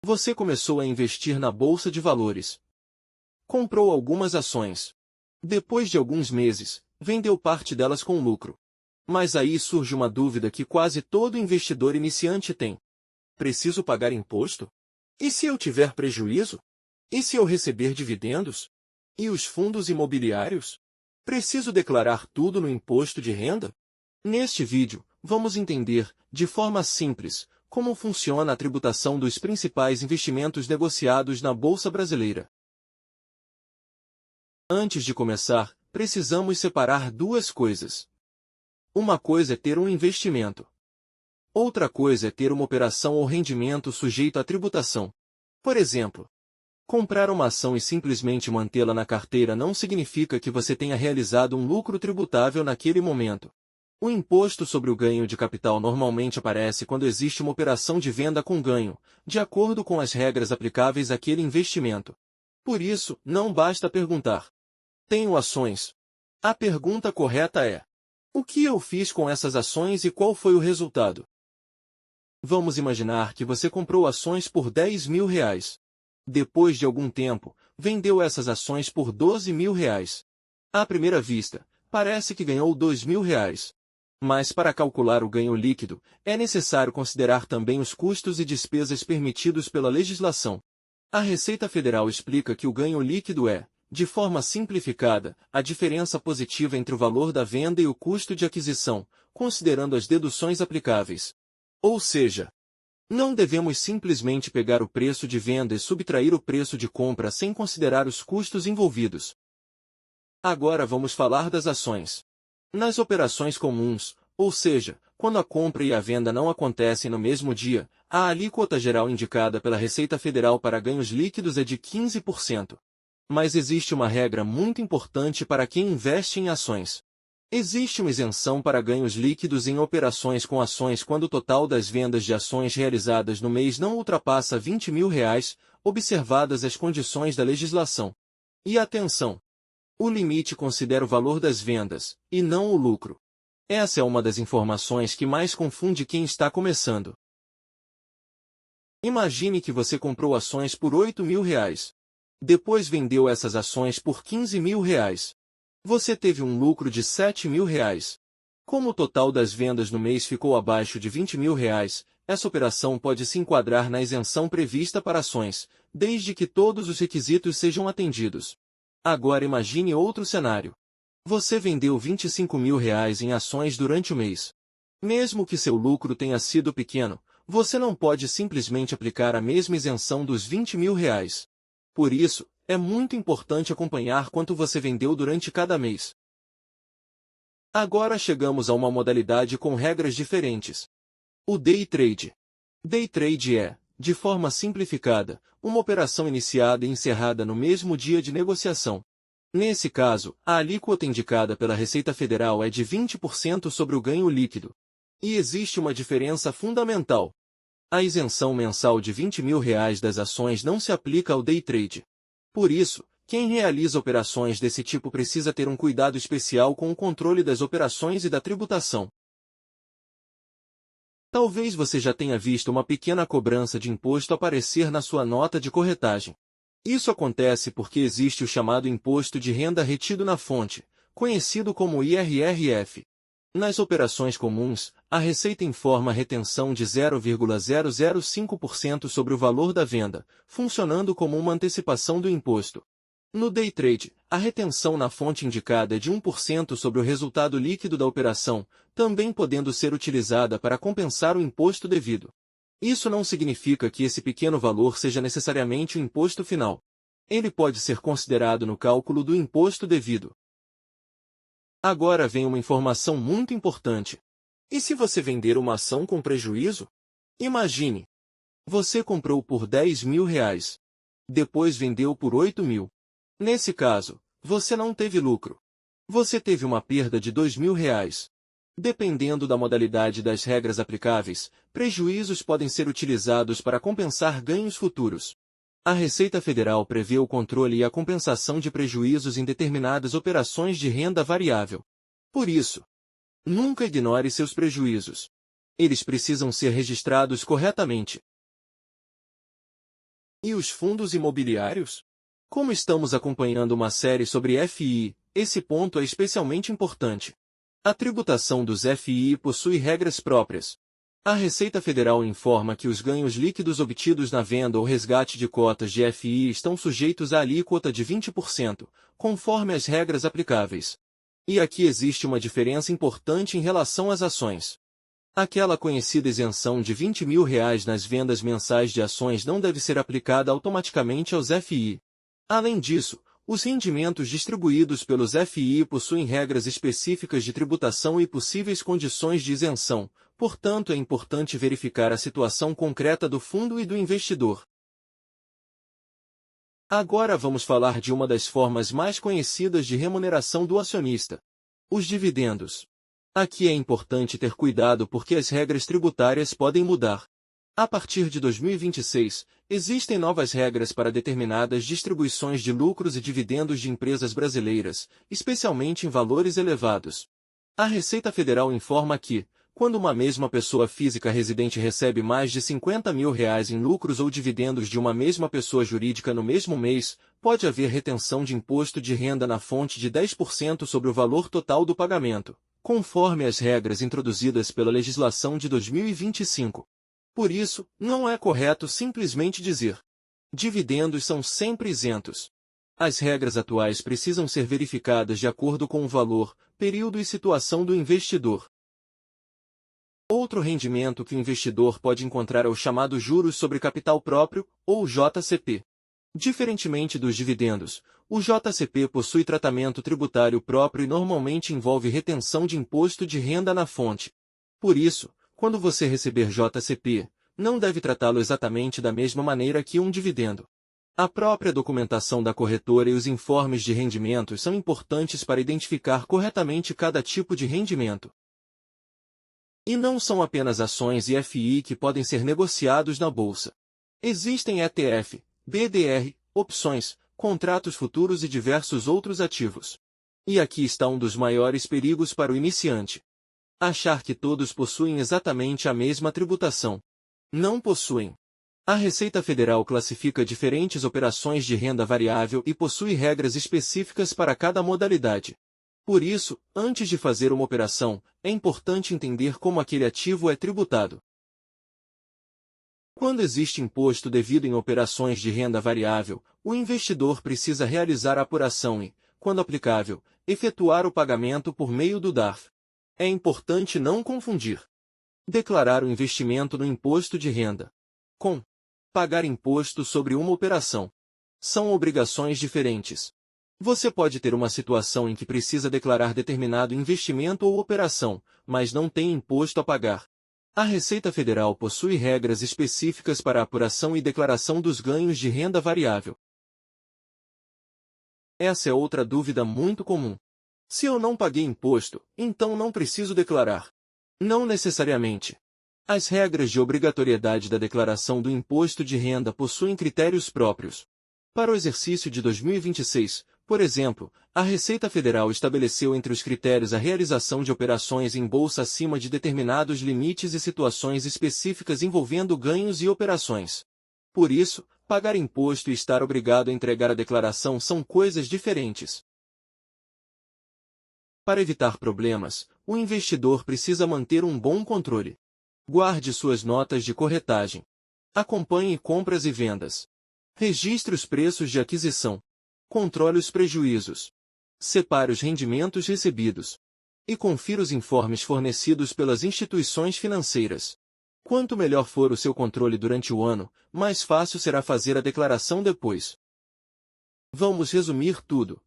Você começou a investir na bolsa de valores. Comprou algumas ações. Depois de alguns meses, vendeu parte delas com lucro. Mas aí surge uma dúvida que quase todo investidor iniciante tem. Preciso pagar imposto? E se eu tiver prejuízo? E se eu receber dividendos? E os fundos imobiliários? Preciso declarar tudo no imposto de renda? Neste vídeo, vamos entender, de forma simples, como funciona a tributação dos principais investimentos negociados na Bolsa Brasileira. Antes de começar, precisamos separar duas coisas. Uma coisa é ter um investimento. Outra coisa é ter uma operação ou rendimento sujeito à tributação. Por exemplo, comprar uma ação e simplesmente mantê-la na carteira não significa que você tenha realizado um lucro tributável naquele momento. O imposto sobre o ganho de capital normalmente aparece quando existe uma operação de venda com ganho, de acordo com as regras aplicáveis àquele investimento. Por isso, não basta perguntar: tenho ações? A pergunta correta é: o que eu fiz com essas ações e qual foi o resultado? Vamos imaginar que você comprou ações por R$10.000. Depois de algum tempo, vendeu essas ações por R$12.000. À primeira vista, parece que ganhou R$2.000. Mas para calcular o ganho líquido, é necessário considerar também os custos e despesas permitidos pela legislação. A Receita Federal explica que o ganho líquido é, de forma simplificada, a diferença positiva entre o valor da venda e o custo de aquisição, considerando as deduções aplicáveis. Ou seja, não devemos simplesmente pegar o preço de venda e subtrair o preço de compra sem considerar os custos envolvidos. Agora vamos falar das ações. Nas operações comuns, ou seja, quando a compra e a venda não acontecem no mesmo dia, a alíquota geral indicada pela Receita Federal para ganhos líquidos é de 15%. Mas existe uma regra muito importante para quem investe em ações. Existe uma isenção para ganhos líquidos em operações com ações quando o total das vendas de ações realizadas no mês não ultrapassa R$20.000, observadas as condições da legislação. E atenção! O limite considera o valor das vendas, e não o lucro. Essa é uma das informações que mais confunde quem está começando. Imagine que você comprou ações por R$8.000. Depois vendeu essas ações por R$15.000. Você teve um lucro de R$7.000. Como o total das vendas no mês ficou abaixo de R$20.000, essa operação pode se enquadrar na isenção prevista para ações, desde que todos os requisitos sejam atendidos. Agora imagine outro cenário. Você vendeu R$25.000 em ações durante o mês. Mesmo que seu lucro tenha sido pequeno, você não pode simplesmente aplicar a mesma isenção dos R$20.000. Por isso, é muito importante acompanhar quanto você vendeu durante cada mês. Agora chegamos a uma modalidade com regras diferentes. O Day Trade. Day Trade é, de forma simplificada, uma operação iniciada e encerrada no mesmo dia de negociação. Nesse caso, a alíquota indicada pela Receita Federal é de 20% sobre o ganho líquido. E existe uma diferença fundamental. A isenção mensal de R$20.000 das ações não se aplica ao Day Trade. Por isso, quem realiza operações desse tipo precisa ter um cuidado especial com o controle das operações e da tributação. Talvez você já tenha visto uma pequena cobrança de imposto aparecer na sua nota de corretagem. Isso acontece porque existe o chamado Imposto de Renda Retido na Fonte, conhecido como IRRF. Nas operações comuns, a Receita informa a retenção de 0,005% sobre o valor da venda, funcionando como uma antecipação do imposto. No Day Trade, a retenção na fonte indicada é de 1% sobre o resultado líquido da operação, também podendo ser utilizada para compensar o imposto devido. Isso não significa que esse pequeno valor seja necessariamente o imposto final. Ele pode ser considerado no cálculo do imposto devido. Agora vem uma informação muito importante. E se você vender uma ação com prejuízo? Imagine. Você comprou por R$10.000. Depois vendeu por R$8.000. Nesse caso, você não teve lucro. Você teve uma perda de R$2.000. Dependendo da modalidade das regras aplicáveis, prejuízos podem ser utilizados para compensar ganhos futuros. A Receita Federal prevê o controle e a compensação de prejuízos em determinadas operações de renda variável. Por isso, nunca ignore seus prejuízos. Eles precisam ser registrados corretamente. E os fundos imobiliários? Como estamos acompanhando uma série sobre FII, esse ponto é especialmente importante. A tributação dos FII possui regras próprias. A Receita Federal informa que os ganhos líquidos obtidos na venda ou resgate de cotas de FII estão sujeitos à alíquota de 20%, conforme as regras aplicáveis. E aqui existe uma diferença importante em relação às ações. Aquela conhecida isenção de R$ 20.000 nas vendas mensais de ações não deve ser aplicada automaticamente aos FII. Além disso, os rendimentos distribuídos pelos FII possuem regras específicas de tributação e possíveis condições de isenção, portanto é importante verificar a situação concreta do fundo e do investidor. Agora vamos falar de uma das formas mais conhecidas de remuneração do acionista: os dividendos. Aqui é importante ter cuidado porque as regras tributárias podem mudar. A partir de 2026, existem novas regras para determinadas distribuições de lucros e dividendos de empresas brasileiras, especialmente em valores elevados. A Receita Federal informa que, quando uma mesma pessoa física residente recebe mais de R$ 50.000 em lucros ou dividendos de uma mesma pessoa jurídica no mesmo mês, pode haver retenção de imposto de renda na fonte de 10% sobre o valor total do pagamento, conforme as regras introduzidas pela legislação de 2025. Por isso, não é correto simplesmente dizer: dividendos são sempre isentos. As regras atuais precisam ser verificadas de acordo com o valor, período e situação do investidor. Outro rendimento que o investidor pode encontrar é o chamado juros sobre capital próprio, ou JCP. Diferentemente dos dividendos, o JCP possui tratamento tributário próprio e normalmente envolve retenção de imposto de renda na fonte. Por isso, quando você receber JCP, não deve tratá-lo exatamente da mesma maneira que um dividendo. A própria documentação da corretora e os informes de rendimentos são importantes para identificar corretamente cada tipo de rendimento. E não são apenas ações e FI que podem ser negociados na bolsa. Existem ETF, BDR, opções, contratos futuros e diversos outros ativos. E aqui está um dos maiores perigos para o iniciante: achar que todos possuem exatamente a mesma tributação. Não possuem. A Receita Federal classifica diferentes operações de renda variável e possui regras específicas para cada modalidade. Por isso, antes de fazer uma operação, é importante entender como aquele ativo é tributado. Quando existe imposto devido em operações de renda variável, o investidor precisa realizar a apuração e, quando aplicável, efetuar o pagamento por meio do DARF. É importante não confundir declarar o investimento no imposto de renda com pagar imposto sobre uma operação. São obrigações diferentes. Você pode ter uma situação em que precisa declarar determinado investimento ou operação, mas não tem imposto a pagar. A Receita Federal possui regras específicas para a apuração e declaração dos ganhos de renda variável. Essa é outra dúvida muito comum. Se eu não paguei imposto, então não preciso declarar. Não necessariamente. As regras de obrigatoriedade da declaração do imposto de renda possuem critérios próprios. Para o exercício de 2026, por exemplo, a Receita Federal estabeleceu entre os critérios a realização de operações em bolsa acima de determinados limites e situações específicas envolvendo ganhos e operações. Por isso, pagar imposto e estar obrigado a entregar a declaração são coisas diferentes. Para evitar problemas, o investidor precisa manter um bom controle. Guarde suas notas de corretagem. Acompanhe compras e vendas. Registre os preços de aquisição. Controle os prejuízos. Separe os rendimentos recebidos. E confira os informes fornecidos pelas instituições financeiras. Quanto melhor for o seu controle durante o ano, mais fácil será fazer a declaração depois. Vamos resumir tudo.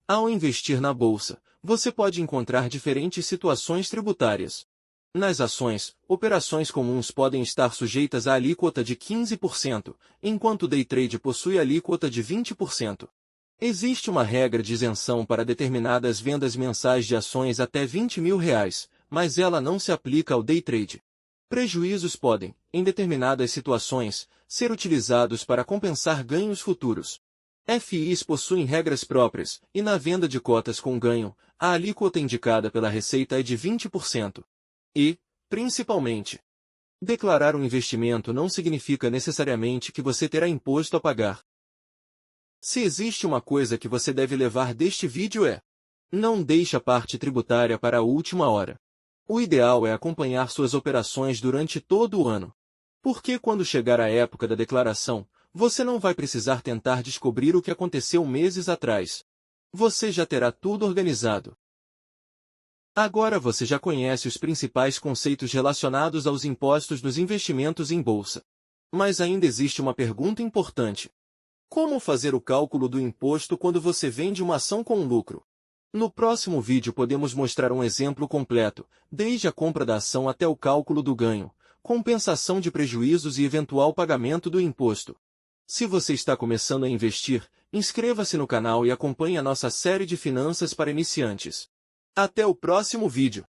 Ao investir na bolsa, você pode encontrar diferentes situações tributárias. Nas ações, operações comuns podem estar sujeitas à alíquota de 15%, enquanto o day trade possui alíquota de 20%. Existe uma regra de isenção para determinadas vendas mensais de ações até R$ 20.000, mas ela não se aplica ao day trade. Prejuízos podem, em determinadas situações, ser utilizados para compensar ganhos futuros. FIs possuem regras próprias, e na venda de cotas com ganho, a alíquota indicada pela Receita é de 20%. E, principalmente, Declarar um investimento não significa necessariamente que você terá imposto a pagar. Se existe uma coisa que você deve levar deste vídeo é: não deixe a parte tributária para a última hora. O ideal é acompanhar suas operações durante todo o ano. Porque quando chegar a época da declaração, você não vai precisar tentar descobrir o que aconteceu meses atrás. Você já terá tudo organizado. Agora você já conhece os principais conceitos relacionados aos impostos dos investimentos em bolsa. Mas ainda existe uma pergunta importante. Como fazer o cálculo do imposto quando você vende uma ação com lucro? No próximo vídeo podemos mostrar um exemplo completo, desde a compra da ação até o cálculo do ganho, compensação de prejuízos e eventual pagamento do imposto. Se você está começando a investir, inscreva-se no canal e acompanhe a nossa série de finanças para iniciantes. Até o próximo vídeo!